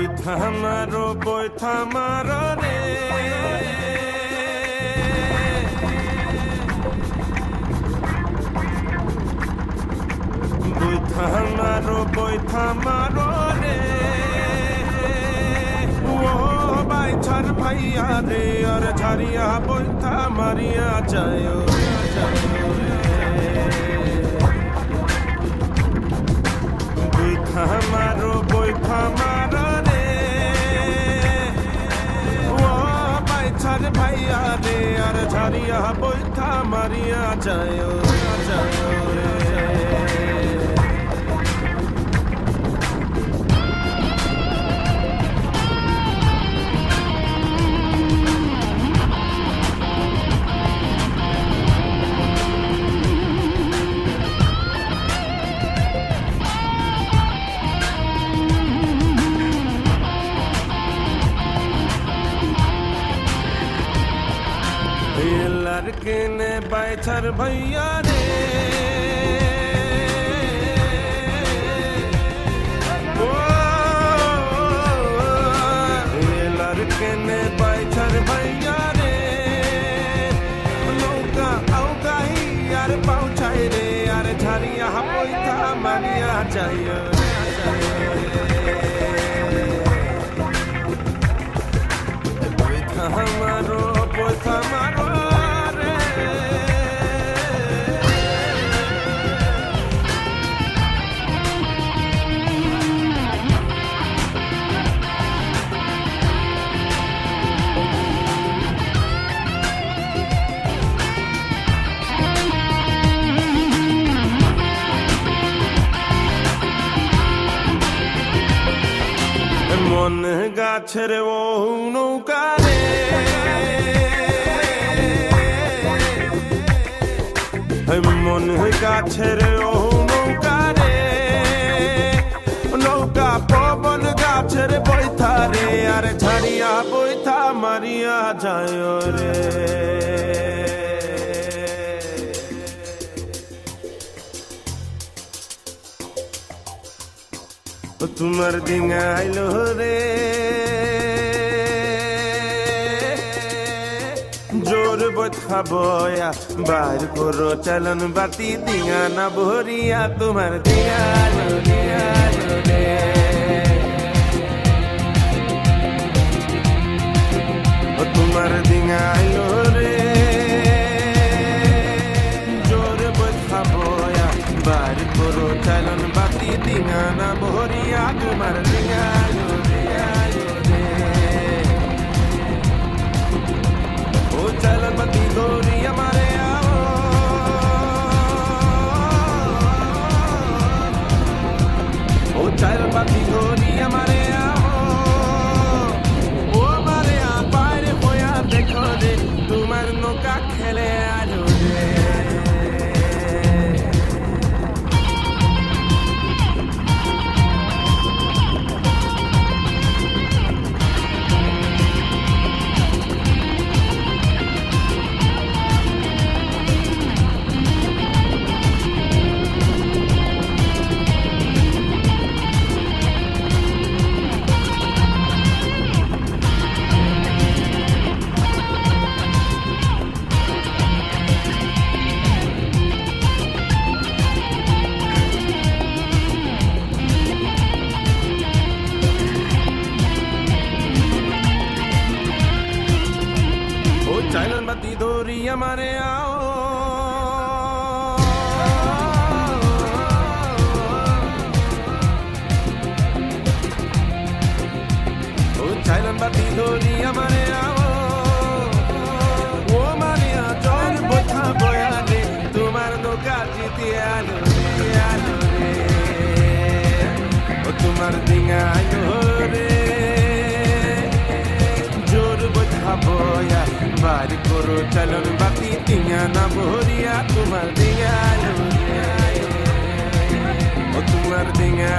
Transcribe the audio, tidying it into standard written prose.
বই থামারো রে বই থামারো রে ও বাই ছাড় ভাইয়া রে আর ঝারিয়া বই থামারিয়া যায় বই থামারো রে ও বাই ছাড় ভাইয়া রে আর ঝারিয়া বই থামারিয়া যায় রে लड़के ने बैठर भैया रे ओ लड़के ने बैठर भैया रे नौका औका ही यार पहुंचाए रे यार झरिया पैथा मारिया जाए हमारो पैथा मारो মন গাছের ও নৌকা রে মন গাছের ও নৌকা রে নৌকা পবন গাছের বৈথা রে আর ঝাড়িয়া বৈথা মারিয়া যায় রে তোমার ডিঙা আইলো রে জোর বথা বয়া বার করো চালন বাতি ডিঙা না ভরিয়া তোমার ডিঙা রে তোমার ডিঙা আইলো রে জোর বথা বয়া বার করো চালন বাতি ডিঙা না ভরিয়া তোমার ডিঙা রে ও চালন বাতি ধরি আমারে আও ও চালন বাতি ধরি আমারে আও ও আমারে আপারে হইয়া দেখো রে তোমার নৌকা খেলে আলো রে চাইলেন বাতি ধরি আমারে আও ও চাইলেন বাতি ধরি আমারে আও ও মারিয়া জল বথা বয়া রে তোমার নৌকা জিতে আলো রে ও তোমার ডিঙা আইলো রে জোর বথা বয়া বার করো চালন বাতি ডিঙা না ভরিয়া তোমার ডিঙা ও তোমার ডিঙা